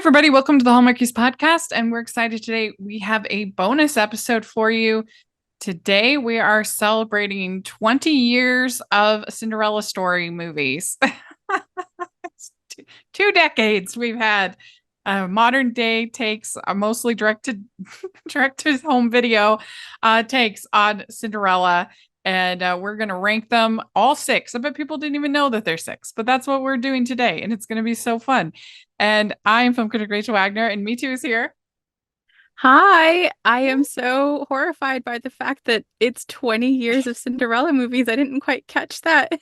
everybody. Welcome to the Hallmarkies podcast. And we're excited today. We have a bonus episode for you. Today, we are celebrating 20 years of Cinderella story movies. Two decades we've had modern day takes, mostly direct to home video takes on Cinderella. And we're going to rank them all six. I bet people didn't even know that they're six, but that's what we're doing today. And it's going to be so fun. And I am film critic Rachel Wagner, and Mitu is here. Hi, I am so horrified by the fact that it's 20 years of Cinderella movies. I didn't quite catch that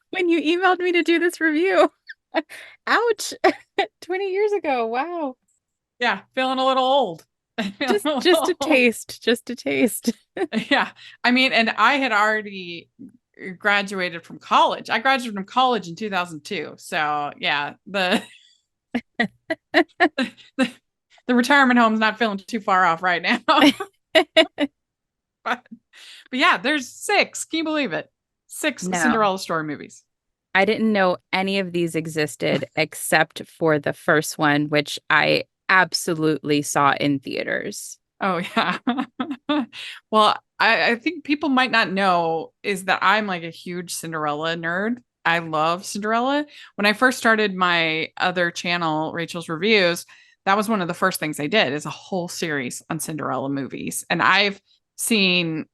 when you emailed me to do this review. Ouch. 20 years ago. Wow. Yeah, feeling a little old. Just a taste, just a taste. Yeah. I mean, and I had already graduated from college. I graduated from college in 2002. So, yeah, the retirement home's not feeling too far off right now. but yeah, there's six. Can you believe it? Six No, Cinderella story movies. I didn't know any of these existed except for the first one, which I absolutely saw in theaters. Oh yeah. Well, I think people might not know is that I'm like a huge Cinderella nerd. I love Cinderella. When I first started my other channel, Rachel's Reviews, that was one of the first things I did is a whole series on Cinderella movies. And I've seen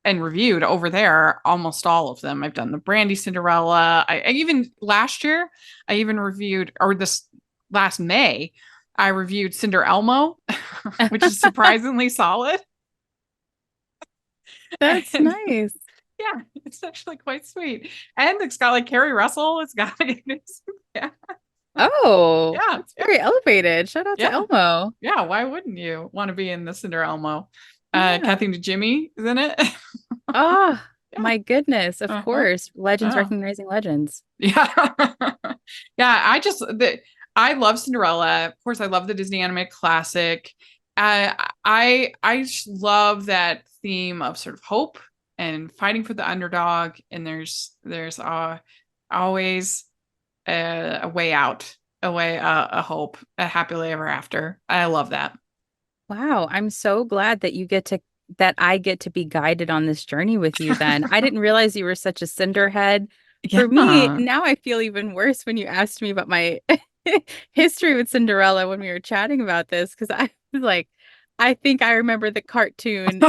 and reviewed over there almost all of them. I've done the Brandy Cinderella. I even last year, I even reviewed, or this last May, I reviewed Cinder Elmo, which is surprisingly solid. That's And nice. yeah, it's actually quite sweet. And it's got like Carrie Russell. It's got yeah, Oh, yeah, that's very elevated. Shout out to yeah, Elmo. yeah. Why wouldn't you want to be in the Cinder Elmo? Yeah. Kathy and Jimmy is in it. Oh, Yeah. my goodness. Of Uh-huh. course. Legends Oh. recognizing legends. Yeah. Yeah, I love Cinderella. Of course, I love the Disney animated classic. I just love that theme of sort of hope and fighting for the underdog. And there's always a way out, a hope, a happily ever after. I love that. Wow. I'm so glad that that I get to be guided on this journey with you then. I didn't realize you were such a cinderhead. For me, Yeah. now I feel even worse when you asked me about my history with Cinderella when we were chatting about this, because I was like, I think I remember the cartoon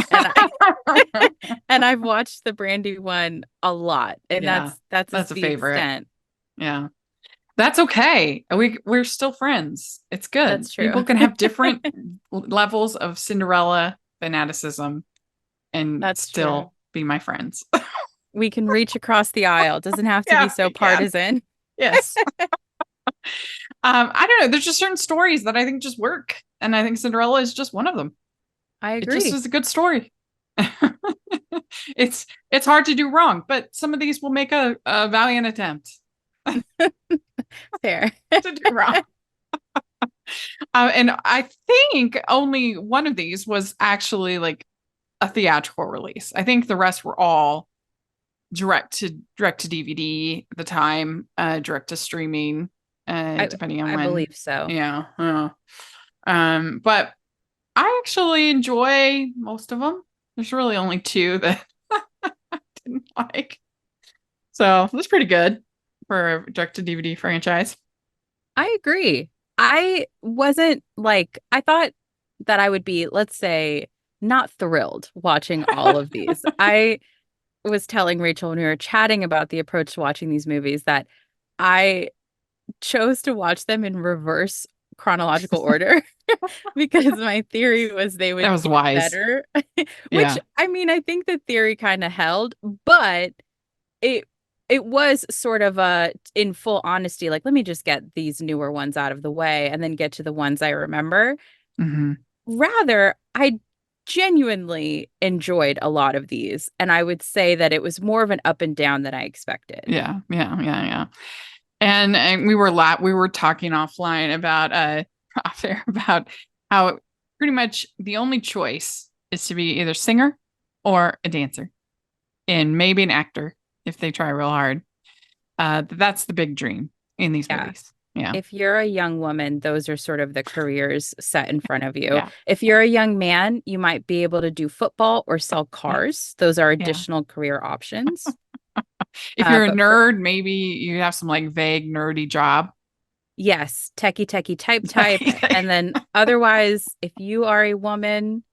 and I've watched the Brandy one a lot. And Yeah, that's that's a the favorite. extent. Yeah. That's okay. We're still friends. It's good. That's true. People can have different levels of Cinderella fanaticism and That's true. still be my friends. We can reach across the aisle. It doesn't have to be Yeah, so yeah, partisan. yes. I don't know. There's just certain stories that I think just work, and I think Cinderella is just one of them. I It just agree. is a good story. It's hard to do wrong, but some of these will make a valiant attempt Fair. to do wrong. And I think only one of these was actually like a theatrical release. I think the rest were all direct to DVD at the time, direct to streaming, I depending on I when. believe so. Yeah. But I actually enjoy most of them. There's really only two that I didn't like. So that's pretty good for a direct to DVD franchise. I agree. I wasn't like I thought that I would be, let's say, not thrilled watching all of these. I was telling Rachel when we were chatting about the approach to watching these movies that I chose to watch them in reverse chronological order because my theory was they That would was get wise. better, which Yeah. I mean, I think the theory kind of held, but it it was sort of a in full honesty, like let me just get these newer ones out of the way and then get to the ones I remember. Hmm. Rather, I genuinely enjoyed a lot of these, and I would say that it was more of an up and down than I expected. Yeah. Yeah. Yeah. Yeah. And we were talking offline about off air about how pretty much the only choice is to be either singer or a dancer and maybe an actor if they try real hard. That's the big dream in these Yeah. movies. Yeah. If you're a young woman, those are sort of the careers set in front of you. Yeah. If you're a young man, you might be able to do football or sell Yeah. cars. Those are Yeah. additional career options. If you're a But for nerd, maybe you have some like vague nerdy job. yes, techie type. And then otherwise, if you are a woman,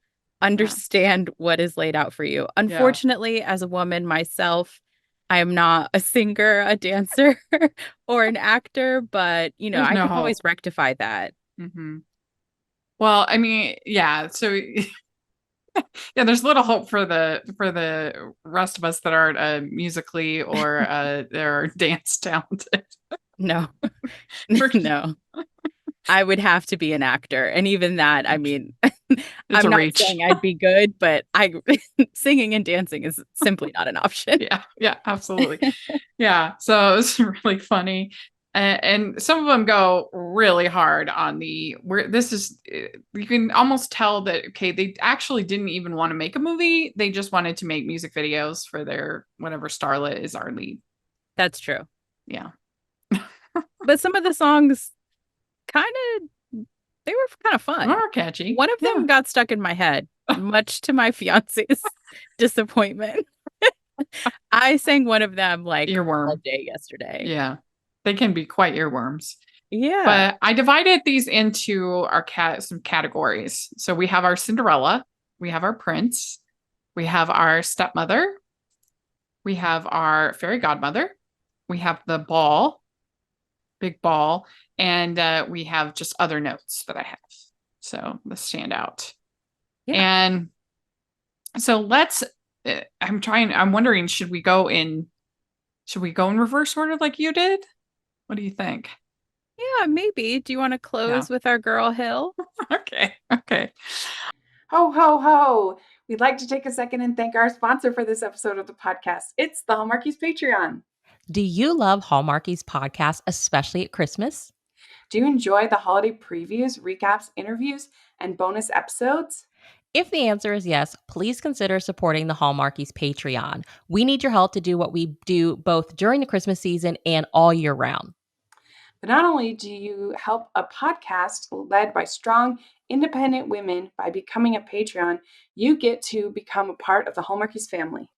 Yeah. understand what is laid out for you. Yeah. Unfortunately, as a woman myself, I am not a singer, a dancer, or an actor, but There's I no can always hope. rectify that. Hmm. Well, I mean, yeah. So yeah, there's little hope for the rest of us that aren't musically or they're dance talented. No, We're no. I would have to be an actor. And even that, I mean, it's I'm a not reach. saying I'd be good, but I singing and dancing is simply not an option. Yeah, yeah, absolutely. Yeah, so it was really funny. And some of them go really hard on the where this is you can almost tell that okay, they actually didn't even want to make a movie. They just wanted to make music videos for their whatever starlet is our lead. That's true. Yeah. But some of the songs kind they were kind of fun. More catchy. One of Yeah. them got stuck in my head, much to my fiance's disappointment. I sang one of them like all Earworm. day yesterday. Yeah. They can be quite earworms. Yeah. But I divided these into our some categories. So we have our Cinderella, we have our prince, we have our stepmother, we have our fairy godmother, we have the ball, big ball, and we have just other notes that I have. So the standout. Yeah. And so I'm wondering, should we go in reverse order like you did? What do you think? Yeah, maybe. Do you want to Yeah. close with our girl Hill? Okay. Okay. Ho, ho, ho. We'd like to take a second and thank our sponsor for this episode of the podcast. It's the Hallmarkies Patreon. Do you love Hallmarkies podcasts, especially at Christmas? Do you enjoy the holiday previews, recaps, interviews, and bonus episodes? If the answer is yes, please consider supporting the Hallmarkies Patreon. We need your help to do what we do both during the Christmas season and all year round. But not only do you help a podcast led by strong, independent women by becoming a Patreon, you get to become a part of the Hallmarkies family.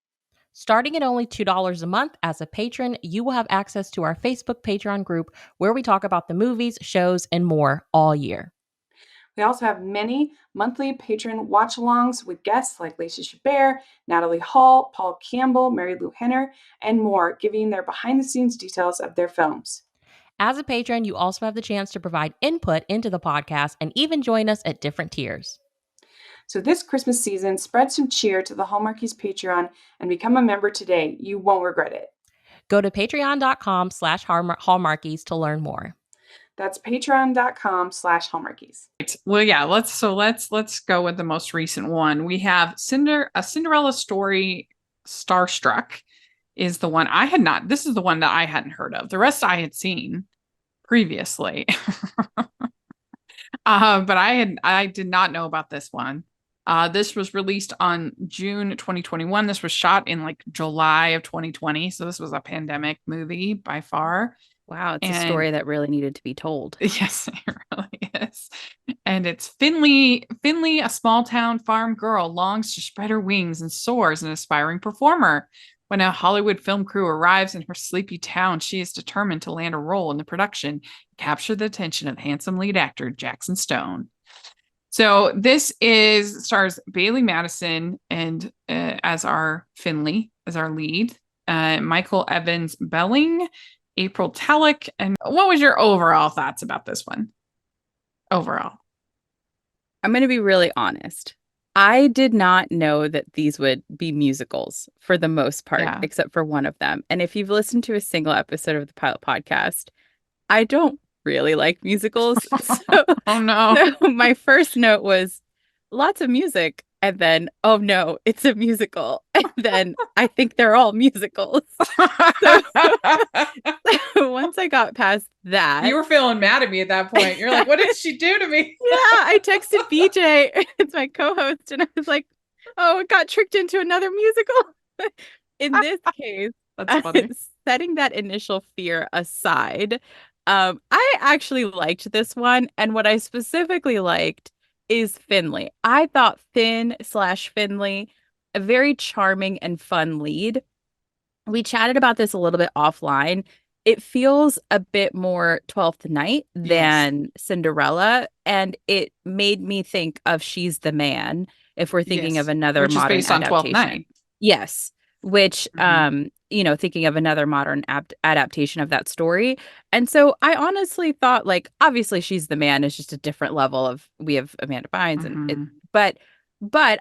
Starting at only $2 a month as a patron, you will have access to our Facebook Patreon group where we talk about the movies, shows, and more all year. We also have many monthly patron watch-alongs with guests like Lacey Chabert, Natalie Hall, Paul Campbell, Mary Lou Henner, and more, giving their behind-the-scenes details of their films. As a patron, you also have the chance to provide input into the podcast and even join us at different tiers. So this Christmas season, spread some cheer to the Hallmarkies Patreon and become a member today. You won't regret it. Go to patreon.com/hallmarkies to learn more. That's patreon.com/Hallmarkies. Well, yeah, let's go with the most recent one. We have A Cinderella Story Starstruck is the one I had not. This is the one that I hadn't heard of. The rest I had seen previously. But I did not know about this one. This was released on June 2021. This was shot in like July of 2020. So this was a pandemic movie by far. Wow, it's a And story that really needed to be told. yes, it really is. And it's Finley, a small town farm girl, longs to spread her wings and soar as an aspiring performer. When a Hollywood film crew arrives in her sleepy town, she is determined to land a role in the production and capture the attention of handsome lead actor Jackson Stone. So this is stars Bailey Madison and as our Finley, as our lead, Michael Evans Belling, April Tallick. And what was your overall thoughts about this one? Overall. I'm going to be really honest. I did not know that these would be musicals for the most part, Yeah. except for one of them. And if you've listened to a single episode of the Pilot Podcast, I don't really like musicals. So, Oh no. so my first note was lots of music. And then, oh no, it's a musical. And then I think they're all musicals. So once I got past that, You were feeling mad at me at that point. You're like, what did she do to me? yeah, I texted BJ, it's my co-host, and I was like, oh, it got tricked into another musical. In this case, That's funny. setting that initial fear aside, I actually liked this one, and what I specifically liked is Finley. I thought Finn/Finley, a very charming and fun lead. We chatted about this a little bit offline. It feels a bit more 12th Night Yes. than Cinderella, and it made me think of She's the Man if we're thinking of Yes. another Which is modern based on 12th adaptation. Night. Yes, which Hmm. thinking of another modern adaptation of that story. And so I honestly thought like obviously She's the Man is just a different level of we have Amanda Bynes and it Hmm. but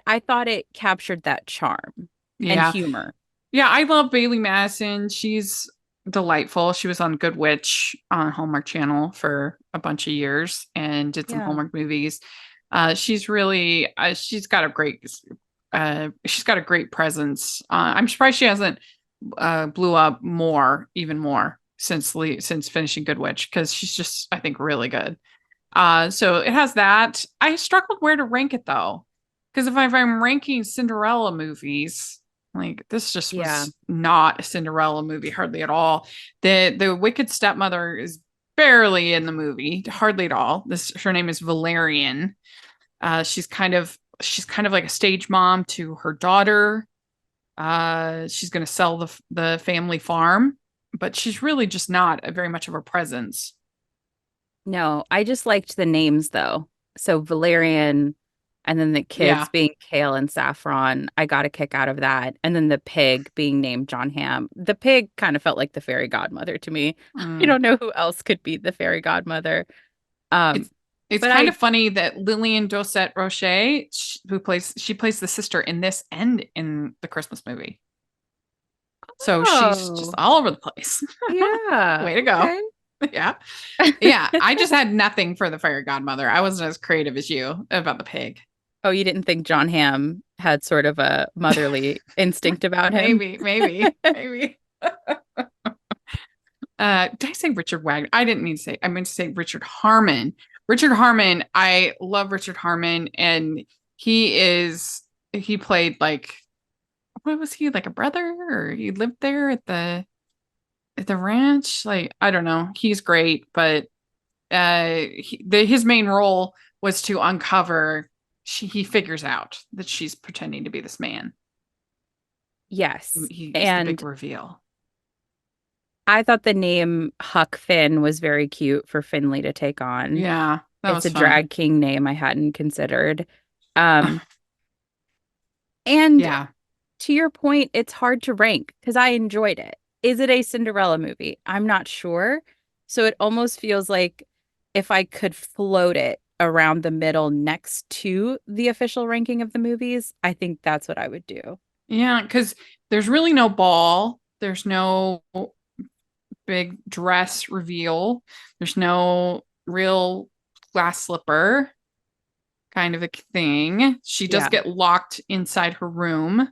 I thought it captured that charm and Yeah. humor. Yeah, I love Bailey Madison. She's delightful. She was on Good Witch on Hallmark Channel for a bunch of years and did some Yeah. Hallmark movies. She's really she's got a great presence. I'm surprised she hasn't blew up even more since finishing Good Witch because she's just I think really good. So it has that. I struggled where to rank it though, because if I'm ranking Cinderella movies, like this just Yeah. was not a Cinderella movie hardly at all. The Wicked Stepmother is barely in the movie, hardly at all. This her name is Valerian. She's kind of like a stage mom to her daughter. She's going to sell the family farm, but she's really just not a very much of a presence. No, I just liked the names though. So Valerian and then the kids Yeah. being Kale and Saffron. I got a kick out of that. And then the pig being named John Hamm. The pig kind of felt like the fairy godmother to me. I Mm. don't know who else could be the fairy godmother. Um, It's it's but kind I of funny that Lillian Dosette Roche, she plays the sister in this and in the Christmas movie. So she's just oh all over the place. yeah. Way to go. Okay. Yeah. Yeah. I just had nothing for the fairy godmother. I wasn't as creative as you about the pig. Oh, you didn't think John Hamm had sort of a motherly instinct about him? Maybe. Did I say Richard Wagner? I didn't mean to say, I meant to say Richard Harmon. Richard Harmon, I love Richard Harmon, and he played like what was he like a brother or he lived there at the ranch? Like I don't know. He's great, but his main role was to uncover he figures out that she's pretending to be this man. Yes. He is the big And reveal. I thought the name Huck Finn was very cute for Finley to take on. Yeah, that It's was a fun. drag king name I hadn't considered. Um, and Yeah. to your point, it's hard to rank because I enjoyed it. Is it a Cinderella movie? I'm not sure. So it almost feels like if I could float it around the middle next to the official ranking of the movies, I think that's what I would do. Yeah, because there's really no ball. There's no big dress reveal. There's no real glass slipper kind of a thing. She does Yeah, get locked inside her room,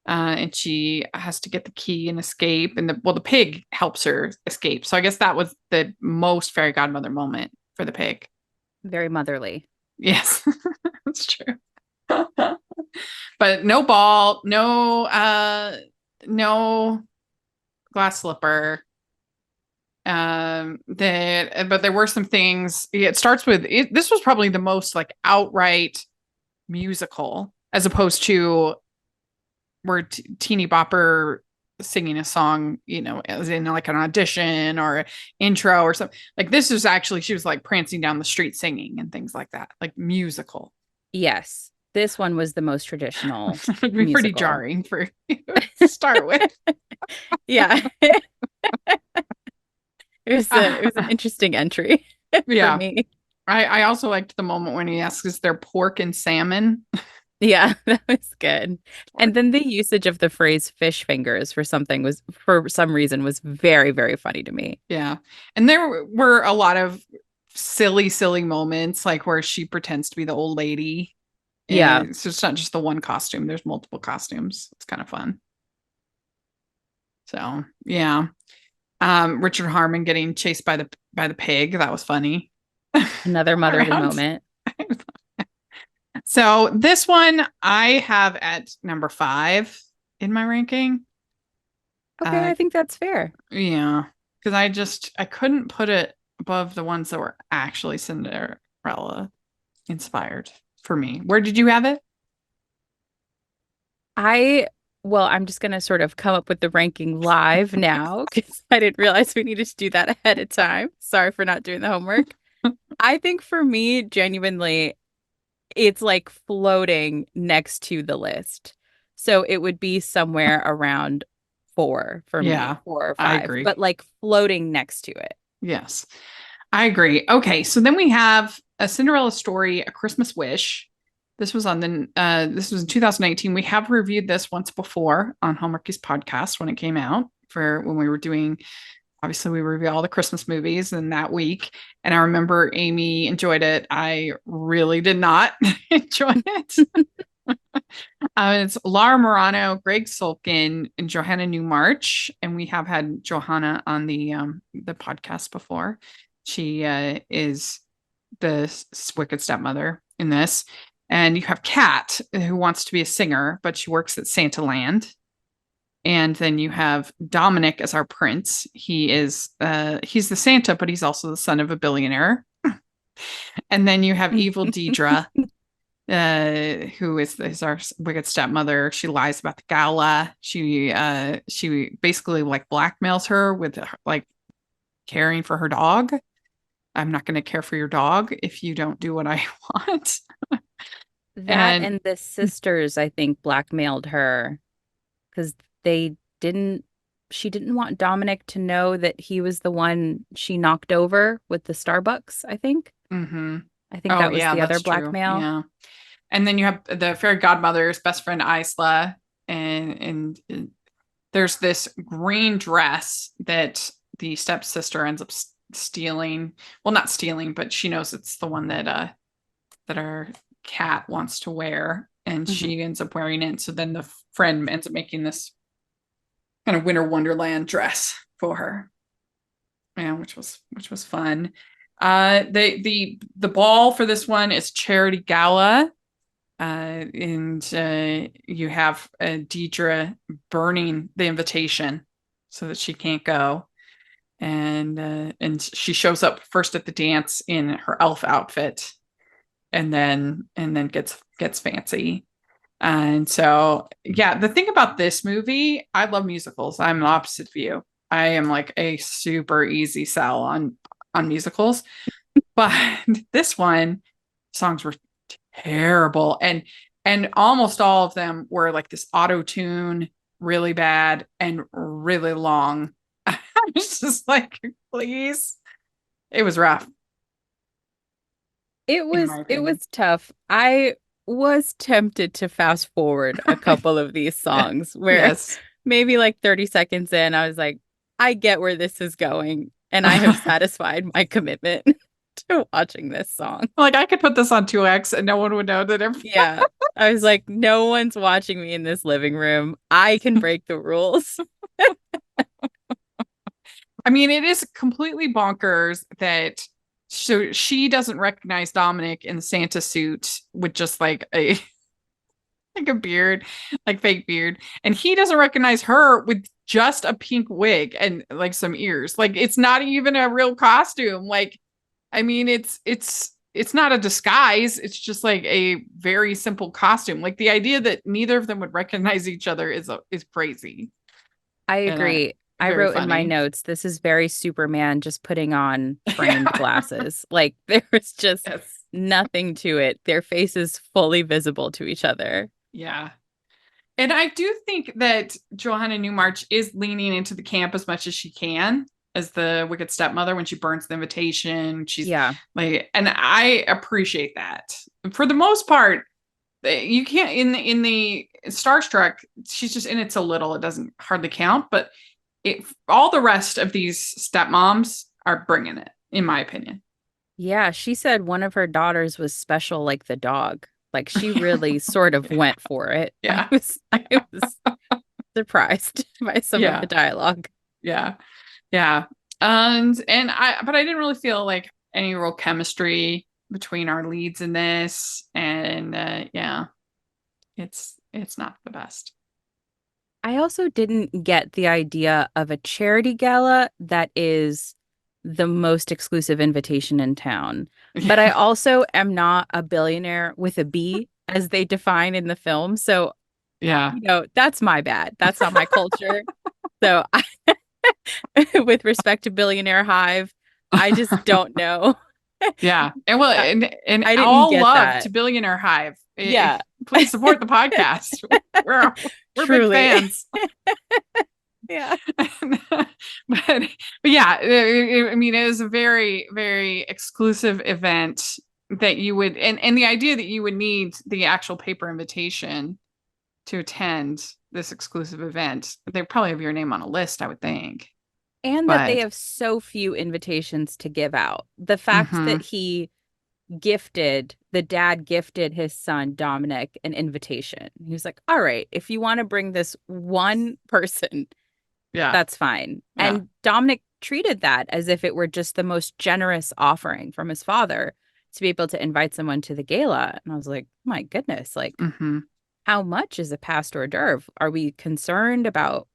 and she has to get the key and escape. And the pig helps her escape. So I guess that was the most fairy godmother moment for the pig. very motherly. Yes, that's true. But no ball, no glass slipper. That but there were some things. It starts with it, this was probably the most like outright musical as opposed to where Teeny Bopper singing a song, as in like an audition or intro or something. Like this is actually she was like prancing down the street singing and things like that, like musical. Yes, this one was the most traditional It would be pretty musical. jarring for you to start with. Yeah, it was an interesting entry for Yeah. me. I also liked the moment when he asks, is there pork and salmon? Yeah, that was good. And Pork. then the usage of the phrase fish fingers for something was for some reason was very, very funny to me. Yeah. And there were a lot of silly moments, like where she pretends to be the old lady. Yeah, And so it's not just the one costume, there's multiple costumes. It's kind of fun. So yeah. Richard Harmon getting chased by the pig. That was funny. another motherly Around. moment. So this one I have at number 5 in my ranking. Okay, Uh I think that's fair. yeah. because I couldn't put it above the ones that were actually Cinderella inspired for me. Where did you have it? I, well, I'm just going to sort of come up with the ranking live now because I didn't realize we needed to do that ahead of time. Sorry for not doing the homework. I think for me, genuinely, it's like floating next to the list. So it would be somewhere around four for me, Yeah, 4 or 5, I agree. but like floating next to it. Yes, I agree. Okay, so then we have A Cinderella Story, A Christmas Wish. This was in 2019. We have reviewed this once before on Hallmarkies podcast when it came out for when we were doing, obviously we review all the Christmas movies in that week. And I remember Amy enjoyed it. I really did not enjoy it. It's Laura Morano, Greg Sulkin, and Johanna Newmarch, and we have had Johanna on the podcast before. She is the wicked stepmother in this, and you have Kat, who wants to be a singer, but she works at Santa Land. And then you have Dominic as our prince. He's the Santa, but he's also the son of a billionaire. And then you have evil Deidre, who is our wicked stepmother. She lies about the gala. She basically like blackmails her with like caring for her dog. I'm not going to care for your dog if you don't do what I want. That And and the sisters, I think, blackmailed her because they didn't, she didn't want Dominic to know that he was the one she knocked over with the Starbucks, I think. mhm. I think Oh that was yeah, the other that's true. blackmail. Yeah. And then you have the fairy godmother's best friend Isla, and there's this green dress that the stepsister ends up stealing. Well, not stealing, but she knows it's the one that our cat wants to wear, and Mhm. she ends up wearing it. So then the friend ends up making this kind of winter wonderland dress for her, yeah, which was fun. The ball for this one is charity gala. And you have Deidre burning the invitation so that she can't go, and she shows up first at the dance in her elf outfit, and then gets fancy. And so, yeah, the thing about this movie, I love musicals. I'm the opposite of you. I am like a super easy sell on musicals, but this one, songs were terrible, and almost all of them were like this auto tune, really bad and really long. I was just like, please. It was rough, in my It opinion. was tough. I was tempted to fast forward a couple of these Yeah. songs where Yes. maybe like 30 seconds in, I was like, I get where this is going, and I have satisfied my commitment to watching this song. Like I could put this on 2X and no one would know that Yeah. I was like, no one's watching me in this living room. I can break the rules. I mean, it is completely bonkers that so she doesn't recognize Dominic in the Santa suit with just like a like a beard, like fake beard, and he doesn't recognize her with just a pink wig and like some ears. Like it's not even a real costume. Like I mean, it's not a disguise. It's just like a very simple costume. Like the idea that neither of them would recognize each other is crazy I and agree. I very wrote in my funny. notes, this is very Superman just putting on framed glasses. Like there was just Yes. nothing to it. Their faces fully visible to each other. Yeah. And I do think that Johanna Newmarch is leaning into the camp as much as she can as the wicked stepmother when she burns the invitation. She's Yeah. like, and I appreciate that. For the most part, you can't in the Starstruck, she's just in it so little it doesn't hardly count. But all the rest of these stepmoms are bringing it, in my opinion. Yeah, she said one of her daughters was special like the dog. Like she really sort of Yeah, went for it. yeah, I was surprised by some of the yeah, dialogue. yeah, yeah. But I didn't really feel like any real chemistry between our leads in this, and yeah, it's not the best. I also didn't get the idea of a charity gala that is the most exclusive invitation in town. But I Yeah. also am not a billionaire with a B, as they define in the film. So, Yeah. that's my bad. That's not my culture. So, with respect to Billionaire Hive, I just don't know. Yeah. And well, I and I didn't all get love to that. Billionaire Hive. Yeah, Please support the podcast. We're we're big truly. fans. Yeah. but but yeah, I mean, it was a very, very exclusive event that you would, and the idea that you would need the actual paper invitation to attend this exclusive event. They probably have your name on a list, I would think. And that they But have so few invitations to give out. The fact that mhm, the dad gifted his son Dominic an invitation. He was like, all right, if you want to bring this one person, yeah, that's fine. yeah, And Dominic treated that as if it were just the most generous offering from his father to be able to invite someone to the gala. And I was like, my goodness, like, mhm, how much is a past hors d'oeuvre? Are we concerned about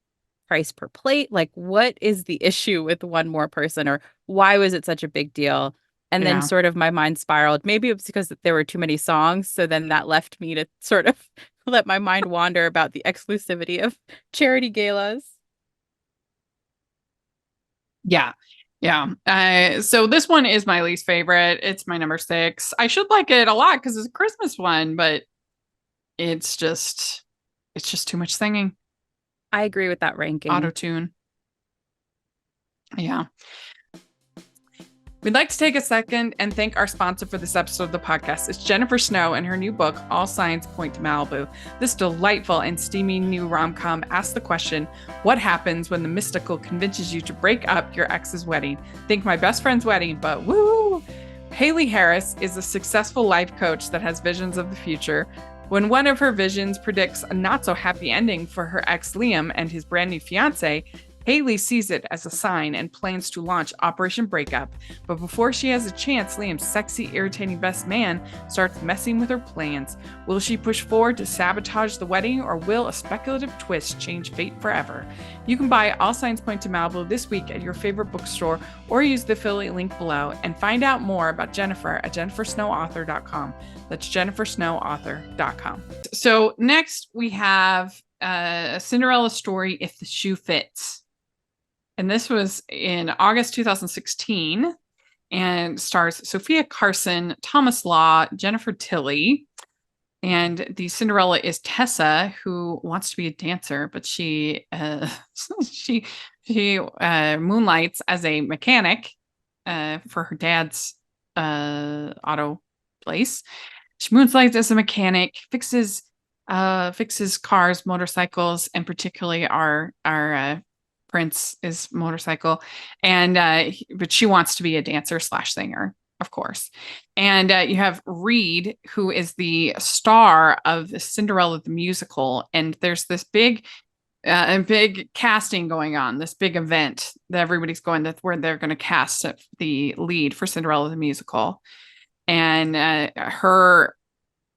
price per plate? Like, what is the issue with one more person, or why was it such a big deal? And then yeah. sort of my mind spiraled. Maybe it was because there were too many songs. So then that left me to sort of let my mind wander about the exclusivity of charity galas. Yeah. Yeah. So this one is my least favorite. It's my number 6. I should like it a lot because it's a Christmas one, but it's just it's just too much singing. I agree with that Auto ranking. tune. Yeah. We'd like to take a second and thank our sponsor for this episode of the podcast. It's Jennifer Snow and her new book, All Signs Point to Malibu. This delightful and steamy new rom-com asks the question, what happens when the mystical convinces you to break up your ex's wedding? Think My Best Friend's Wedding, but woo! Haley Harris is a successful life coach that has visions of the future. When one of her visions predicts a not-so-happy ending for her ex Liam and his brand new fiance, Haley sees it as a sign and plans to launch Operation Breakup. But before she has a chance, Liam's sexy, irritating best man starts messing with her plans. Will she push forward to sabotage the wedding, or will a speculative twist change fate forever? You can buy All Signs Point to Malibu this week at your favorite bookstore, or use the affiliate link below and find out more about Jennifer at jennifersnowauthor.com. That's jennifersnowauthor.com. So next we have a Cinderella story, If the Shoe Fits. And this was in August 2016 and stars Sophia Carson, Thomas Law, Jennifer Tilly. And the Cinderella is Tessa, who wants to be a dancer, but she moonlights as a mechanic for her dad's auto place. She moonlights as a mechanic, fixes cars, motorcycles, and particularly our Prince's motorcycle. And but she wants to be a dancer slash singer, of course. And you have Reed, who is the star of Cinderella the musical, and there's this big casting going on, this big event that everybody's going to, where they're going to cast the lead for Cinderella the musical. And her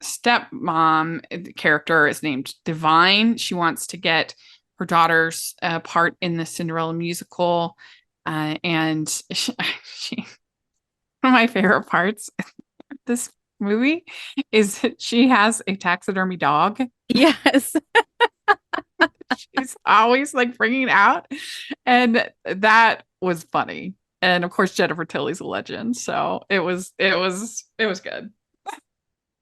stepmom character is named Divine. She wants to get her daughter's part in the Cinderella musical. And she, one of my favorite parts of this movie is that she has a taxidermy dog. Yes. She's always like bringing it out. And that was funny. And of course, Jennifer Tilly's a legend. So it was good.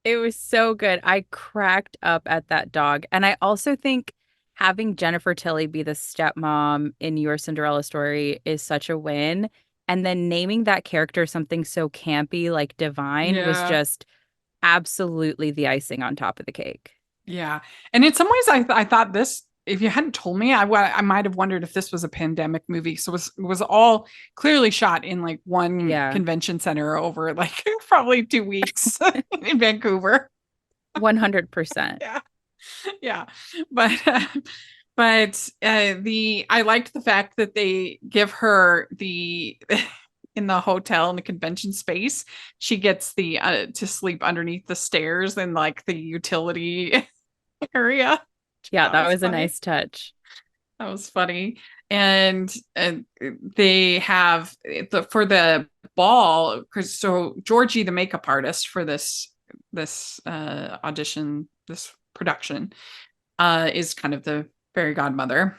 It was so good. I cracked up at that dog. And I also think having Jennifer Tilly be the stepmom in your Cinderella story is such a win. And then naming that character something so campy like Divine was Yeah. just absolutely the icing on top of the cake. Yeah. And in some ways, I thought this, if you hadn't told me, I might have wondered if this was a pandemic movie. So it was all clearly shot in like one Yeah, convention center over like probably 2 weeks in Vancouver. 100%. Yeah. Yeah. But, the I liked the fact that they give her the in the hotel in the convention space, she gets the to sleep underneath the stairs in like the utility area. Yeah, That that was was a funny. nice touch. That was funny. And they have for the ball, because so Georgie, the makeup artist for this audition, this production, is kind of the fairy godmother.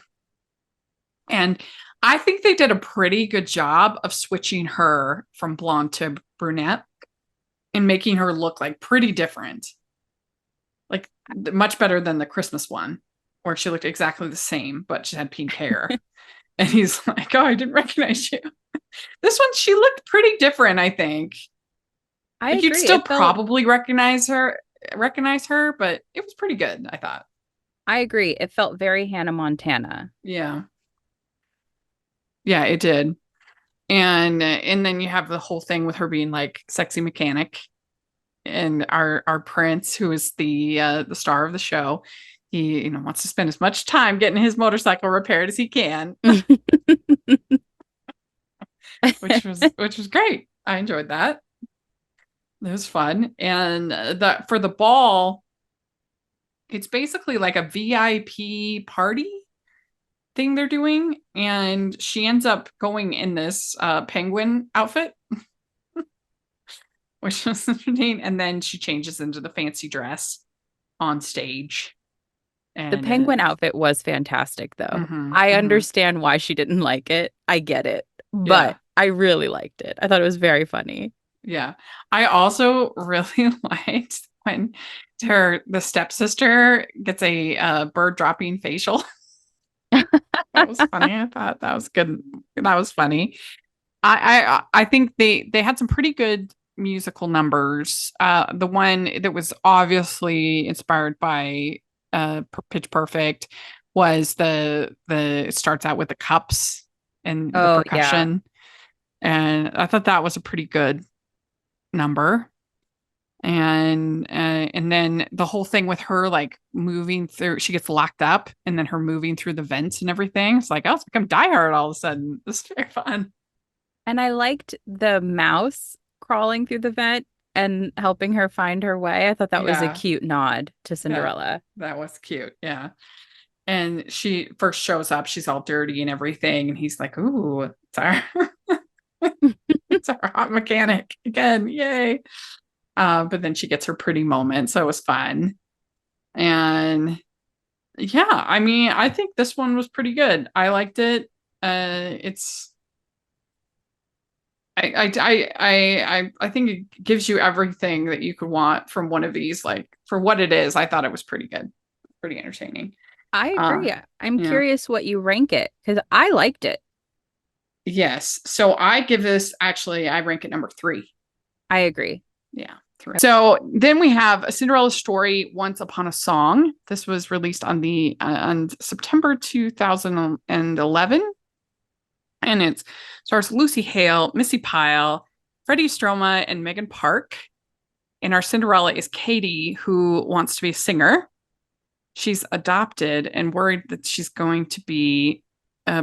And I think they did a pretty good job of switching her from blonde to brunette and making her look like pretty different. Like much better than the Christmas one, where she looked exactly the same, but she had pink hair. And he's like, "Oh, I didn't recognize you." This one, she looked pretty different, I think. I Like you'd agree. still probably recognize her, but it was pretty good, I thought. I agree. It felt very Hannah Montana. Yeah. Yeah, it did. And then you have the whole thing with her being like sexy mechanic, and our prince, who is the star of the show, he wants to spend as much time getting his motorcycle repaired as he can, which was great. I enjoyed that. It was fun. And for the ball, it's basically like a VIP party thing they're doing, and she ends up going in this penguin outfit, which was interesting, and then she changes into the fancy dress on stage. The And penguin outfit was fantastic, though. mhm, I mhm. understand why she didn't like it. I get it, Yeah, but I really liked it. I thought it was very funny. yeah. I also really liked when the stepsister gets a bird dropping facial. That was funny. I thought that was good. That was funny. I think they had some pretty good musical numbers. The one that was obviously inspired by Pitch Perfect was the it starts out with the cups and the Oh, yeah. percussion, and I thought that was a pretty good number. And then the whole thing with her like moving through, she gets locked up, and then her moving through the vents and everything. It's like, oh, it's become Die Hard all of a sudden. This is very fun. And I liked the mouse crawling through the vent and helping her find her way. I thought that was a Yeah, cute nod to that Cinderella. that was cute. Yeah. And she first shows up, she's all dirty and everything, and he's like, "Ooh, it's our it's our hot mechanic again, yay!" But then she gets her pretty moment, so it was fun. And yeah, I mean, I think this one was pretty good. I liked it. It's I think it gives you everything that you could want from one of these. Like for what it is, I thought it was pretty good, pretty entertaining. I Uh, agree. I'm yeah. curious what you rank it because I liked it. Yes. So I give this actually, I rank it number three. I agree. Yeah. Three. So then we have A Cinderella Story, Once Upon a Song. This was released on September 2011. And it stars Lucy Hale, Missy Pyle, Freddie Stroma, and Megan Park. And our Cinderella is Katie, who wants to be a singer. She's adopted and worried that she's going to be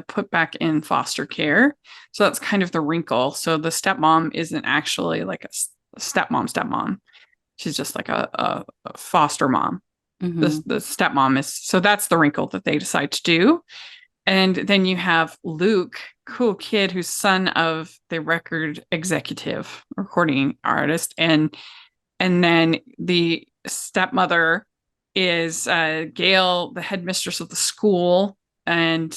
put back in foster care. So that's kind of the wrinkle. So the stepmom isn't actually like a stepmom. She's just like a foster mom. Hmm. The stepmom is, so that's the wrinkle that they decide to do. And then you have Luke, cool kid who's son of the record executive, recording artist, and then the stepmother is Gail, the headmistress of the school, and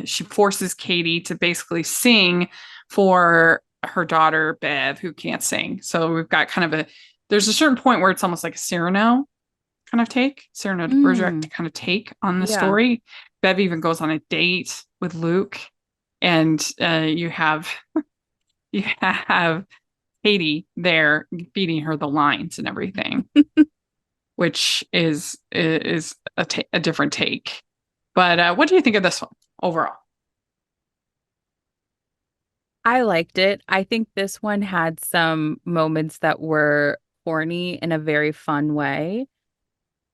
she forces Katie to basically sing for her daughter Bev, who can't sing. So we've got kind of there's a certain point where it's almost like a Cyrano Cyrano de Bergerac Mm, kind of take on the yeah. story. Bev even goes on a date with Luke, and you have Katie there feeding her the lines and everything, which is a different take. But what do you think of this one overall? I liked it. I think this one had some moments that were corny in a very fun way.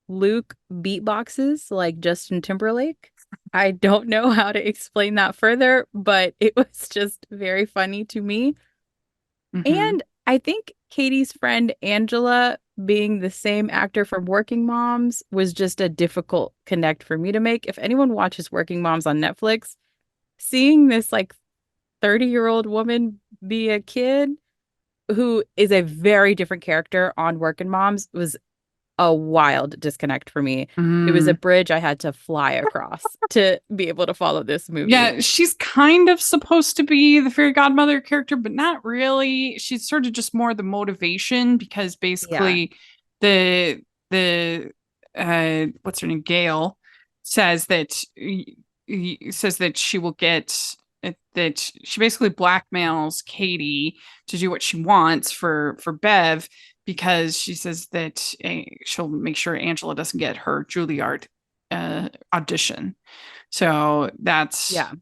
Luke beatboxes like Justin Timberlake. I don't know how to explain that further, but it was just very funny to me. Mm-hmm. And I think Katie's friend Angela being the same actor from Working Moms was just a difficult connect for me to make. If anyone watches Working Moms on Netflix, seeing this like 30-year-old woman be a kid who is a very different character on Working Moms was a wild disconnect for me. It was a Mm. bridge I had to fly across to be able to follow this movie. Yeah, she's kind of supposed to be the fairy godmother character, but not really. She's sort of just more the motivation because Yeah. basically the the what's her name, Gail, says that says that she will get that she basically blackmails Katie to do what she wants for Bev because she says that she'll make sure Angela doesn't get her Juilliard audition. So Yeah.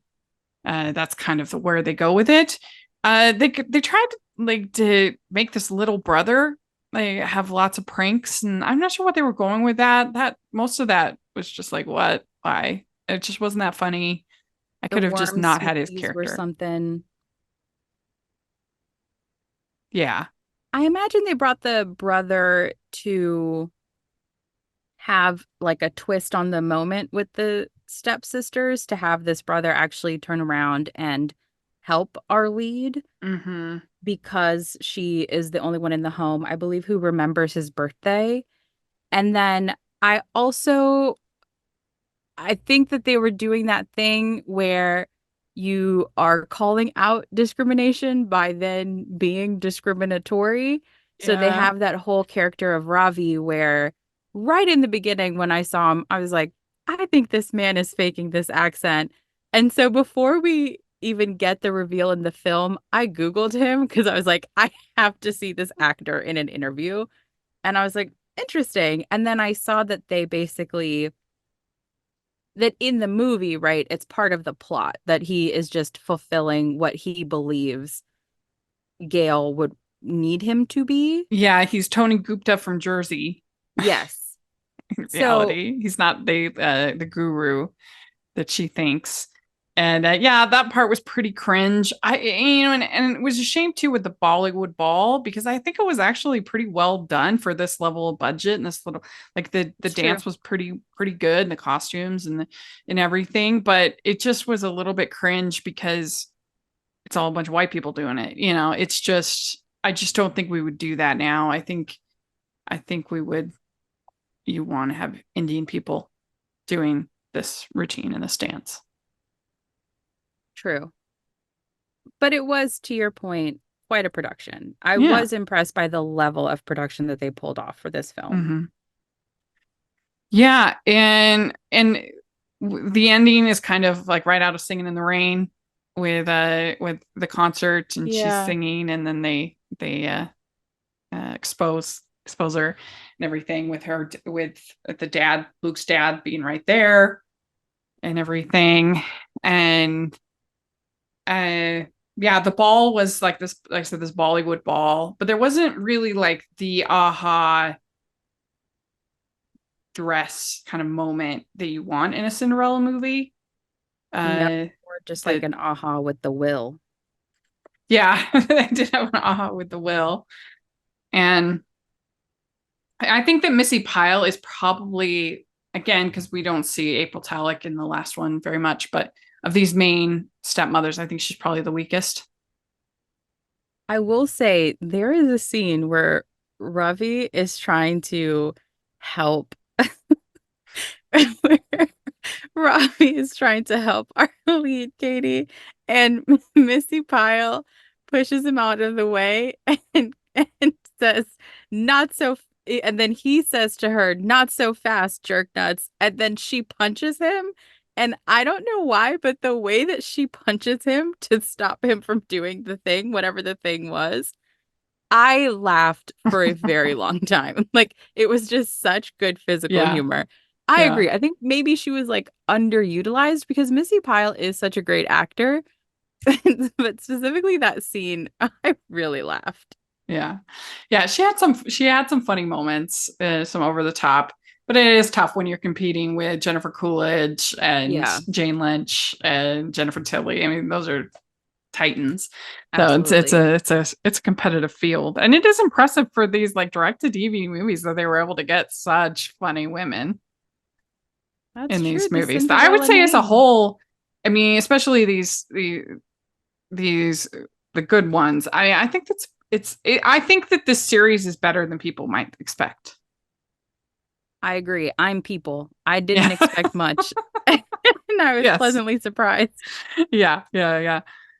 that's kind of where they go with it. They tried like to make this little brother. They have lots of pranks, and I'm not sure what they were going with that. That most of that was just like, what? Why? It just wasn't that funny. I The could have just worm not had his smoothies were character. something. Yeah. I imagine they brought the brother to have like a twist on the moment with the stepsisters to have this brother actually turn around and help our lead Mm-hmm. because she is the only one in the home, I believe, who remembers his birthday. And then I also I think that they were doing that thing where you are calling out discrimination by then being discriminatory. So they Yeah. have that whole character of Ravi where right in the beginning when I saw him, I was like, I think this man is faking this accent. And so before we even get the reveal in the film, I Googled him because I was like, I have to see this actor in an interview. And I was like, interesting. And then I saw that they basically that in the movie, right, it's part of the plot that he is just fulfilling what he believes Gail would need him to be. Yeah, he's Tony Gupta from Jersey. Yes. So, Reality. He's not the guru that she thinks. And yeah, that part was pretty cringe. And it was a shame too with the Bollywood ball because I think it was actually pretty well done for this level of budget and this little like the it's true. dance was pretty good and the costumes and everything, but it just was a little bit cringe because it's all a bunch of white people doing it. It's just I just don't think we would do that now. I think we would you want to have Indian people doing this routine in this dance. True. But it was, to your point, quite a production. I Yeah. was impressed by the level of production that they pulled off for this film. Mm-hmm. Yeah, and the ending is kind of like right out of Singing in the Rain with the concert and she's Yeah. singing and then they expose her and everything with her with the dad Luke's dad being right there and everything and yeah, the ball was like this, like I said, this Bollywood ball, but there wasn't really like the aha dress kind of moment that you want in a Cinderella movie. No, Uh, or just like the an aha with the will. Yeah, I did have an aha with the will, and I think that Missy Pyle is probably again because we don't see April Talek in the last one very much, but of these main stepmothers, I think she's probably the weakest. I will say there is a scene where Ravi is trying to help Robbie is trying to help our lead, Katie, and Missy Pyle pushes him out of the way and says, "Not so." And then he says to her, "Not so fast, jerk nuts." And then she punches him. And I don't know why, but the way that she punches him to stop him from doing the thing, whatever the thing was, I laughed for a very long time. Like it was just such good physical Yeah, humor. I yeah. agree. I think maybe she was like underutilized because Missy Pyle is such a great actor. But specifically that scene, I really laughed. Yeah. Yeah, she had some funny moments, some over the top, but it is tough when you're competing with Jennifer Coolidge and Yeah. Jane Lynch and Jennifer Tilly. I mean, those are titans. So Absolutely. it's a competitive field, and it is impressive for these like direct to DVD movies that they were able to get such funny women That's in true. these The movies. I would Cinderella say as a name. whole, I mean, especially these the good ones. I think I think that this series is better than people might expect. I agree. I'm people. I didn't Yeah. expect much. And I was Yes. pleasantly surprised. Yeah.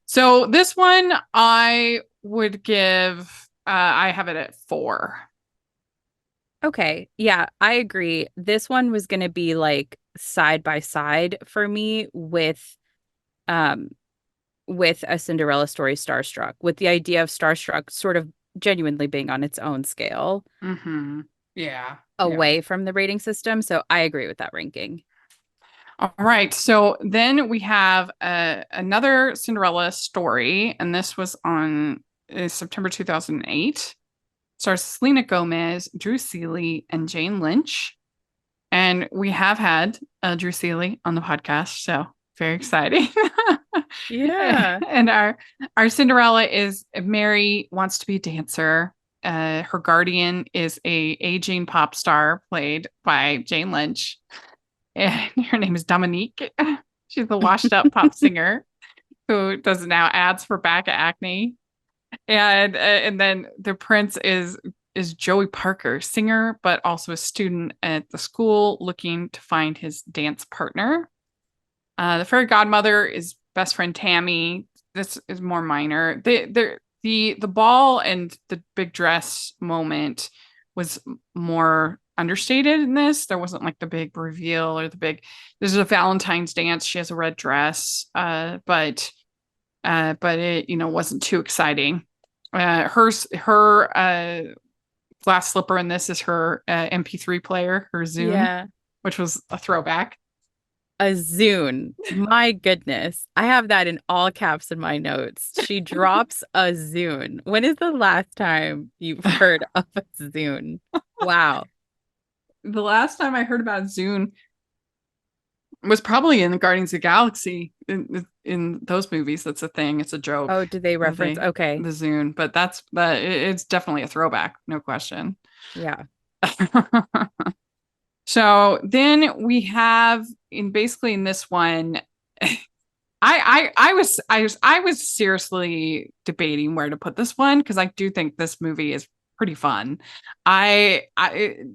So this one I would give I have it at 4. Okay. Yeah, I agree. This one was going to be like side by side for me um with A Cinderella Story Starstruck, with the idea of Starstruck sort of genuinely being on its own scale Mm-hmm. Yeah. Yeah. away from the rating system. So I agree with that ranking. All right. So then we have another Cinderella story, and this was on September 2008. Stars Selena Gomez, Drew Seeley, and Jane Lynch. And we have had Drew Seeley on the podcast, so very exciting. Yeah. And our Cinderella is Mary wants to be a dancer. Her guardian is a aging pop star played by Jane Lynch, and her name is Dominique. She's a washed up pop singer who does now ads for back acne. And then the prince is Joey Parker, singer, but also a student at the school looking to find his dance partner. The fairy godmother is best friend Tammy. This is more minor. The ball and the big dress moment was more understated in this. There wasn't like the big reveal or the big. This is a Valentine's dance. She has a red dress, but it wasn't too exciting. Her glass slipper in this is her MP3 player, her Zune, Yeah. which was a throwback. A Zune. My goodness. I have that in all caps in my notes. She drops a Zune. When is the last time you've heard of a Zune? Wow. The last time I heard about Zune was probably in the Guardians of the Galaxy. In those movies, that's a thing. It's a joke. Oh, did they reference? The Okay. Zune, but it's definitely a throwback, no question. Yeah. So then we have in this one, I was seriously debating where to put this one because I do think this movie is pretty fun. I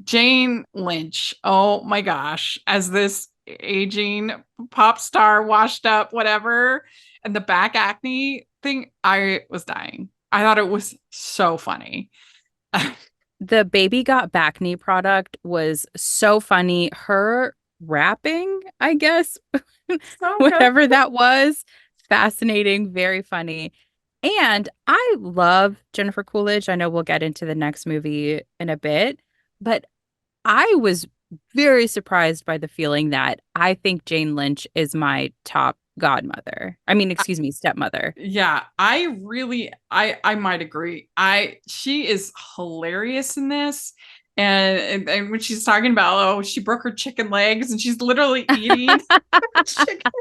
Jane Lynch, oh my gosh, as this aging pop star, washed up, whatever, and the back acne thing, I was dying. I thought it was so funny. The Baby Got Back Knee product was so funny. Her rapping, I guess, So good. whatever that was, fascinating, very funny. And I love Jennifer Coolidge. I know we'll get into the next movie in a bit, but I was very surprised by the feeling that I think Jane Lynch is my top godmother. I mean, excuse me, stepmother. Yeah, I might agree. She is hilarious in this. And when she's talking about, oh, she broke her chicken legs and she's literally eating chicken.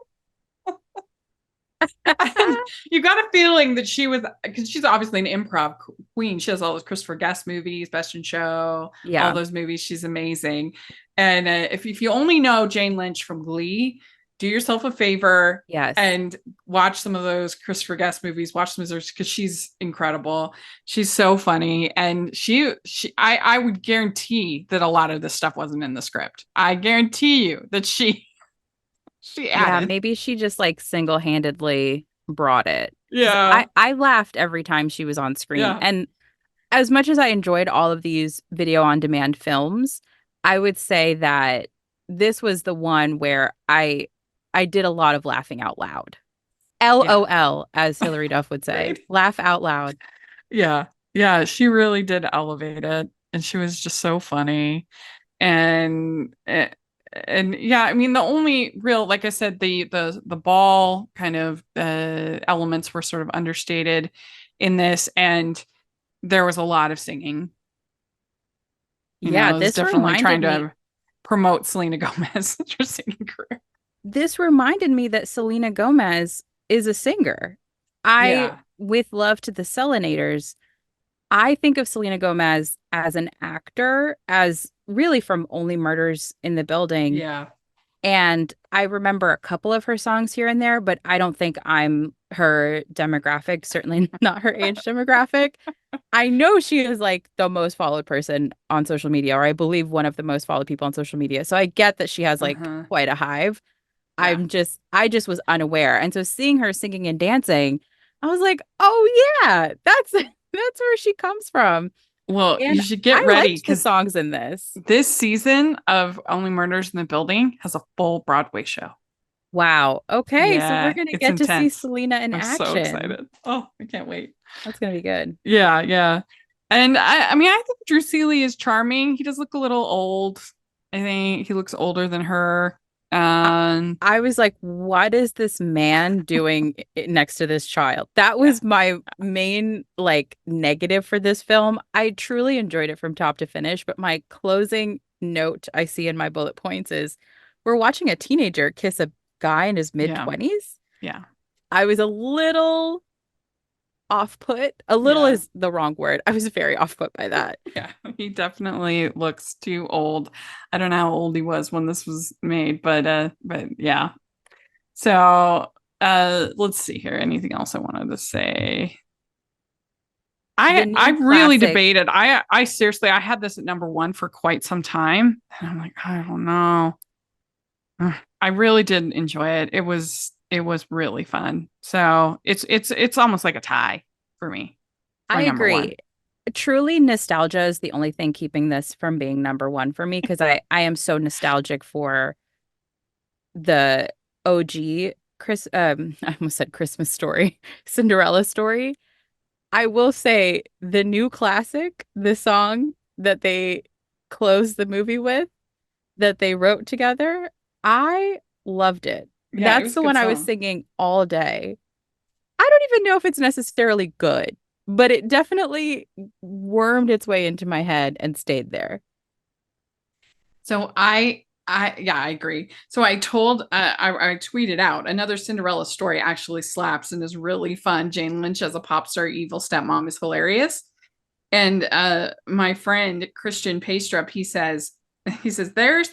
And you got a feeling that she was, because she's obviously an improv queen. She has all those Christopher Guest movies, Best in Show, all Yeah. those movies. She's amazing. And if you only know Jane Lynch from Glee, do yourself a favor Yes. and watch some of those Christopher Guest movies. Watch some of those because she's incredible. She's so funny, and I would guarantee that a lot of this stuff wasn't in the script. I guarantee you that she Yeah, added. maybe she just like single-handedly brought it. Because I, Yeah, I laughed every time she was on screen. yeah. And as much as I enjoyed all of these video on demand films, I would say that this was the one where I did a lot of laughing out loud. Yeah. LOL, as Hilary Duff would say. Right. Laugh out loud. Yeah. Yeah. She really did elevate it. And she was just so funny. And and yeah, I mean the only real, like I said, the ball kind of elements were sort of understated in this, and there was a lot of singing. Yeah, It was this definitely reminded trying me to promote Selena Gomez her singing career. this reminded me that Selena Gomez is a singer. Yeah. With Love to the Selenators, I think of Selena Gomez as an actor, as really from Only Murders in the Building. Yeah. And I remember a couple of her songs here and there, but I don't think I'm her demographic, certainly not her age demographic. I know she is like the most followed person on social media, or I believe one of the most followed people on social media. So I get that she has like Uh-huh. quite a hive. Yeah. I just was unaware. And so seeing her singing and dancing, I was like, oh yeah, that's that's where she comes from. Well, you And should get I ready liked the because songs in this. this season of Only Murders in the Building has a full Broadway show. Wow. Okay, so we're Yeah, gonna it's get to see intense. Selena in I'm so action. excited. Oh, I can't wait. That's gonna be good. Yeah, yeah. And I mean, I think Drew Seeley is charming. He does look a little old. I think he looks older than her. I, Um, I was like, what is this man doing next to this child? That yeah, was my main like negative for this film. I truly enjoyed it from top to finish, but my closing note I see in my bullet points is we're watching a teenager kiss a guy in his mid yeah, 20s. yeah, I was a little off put. A little yeah, is the wrong word. I was very off put by that. yeah. He definitely looks too old. I don't know how old he was when this was made, but yeah. So, let's see here. Anything else I wanted to say? The I new really classic. debated. I seriously I had this at number one for quite some time. And I'm like, I don't know. Ugh. I really did enjoy it. It was really fun. So it's almost like a tie for me I for number agree. one. Truly, nostalgia is the only thing keeping this from being number one for me because I am so nostalgic for the OG I almost said Christmas Story, Cinderella Story. I will say the new classic, the song that they closed the movie with, that they wrote together, I loved it. Yeah, it That's was a the good one I was song. singing all day. I don't even know if it's necessarily good, but it definitely wormed its way into my head and stayed there. So I agree. So I told I tweeted out another Cinderella story actually slaps and is really fun. Jane Lynch as a pop star evil stepmom is hilarious. And my friend Christian Paystrup, he says there's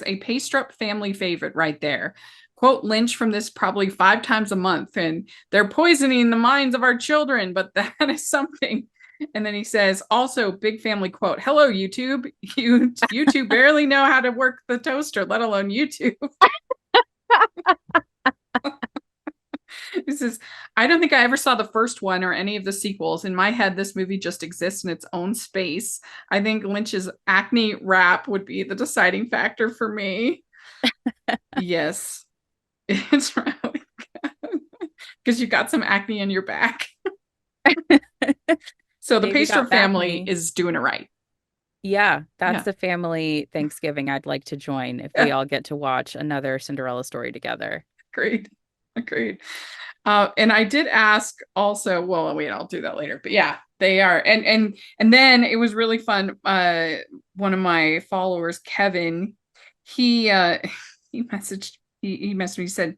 a Paystrup family favorite right there. Quote Lynch from this probably 5 times a month, and they're poisoning the minds of our children, but that is something. And then he says, also big family quote, hello, YouTube. You two barely know how to work the toaster, let alone YouTube. He says, I don't think I ever saw the first one or any of the sequels. In my head, this movie just exists in its own space. I think Lynch's acne rap would be the deciding factor for me. Yes, it's really because you got some acne in your back. So the Baby got Paster back family me. is doing it right. Yeah, that's Yeah. the family Thanksgiving I'd like to join if we Yeah. all get to watch another Cinderella story together. Agreed. Agreed. And I did ask also, well, wait, I'll do that later. But yeah, they are. And then it was really fun. One of my followers, Kevin, he he messaged me,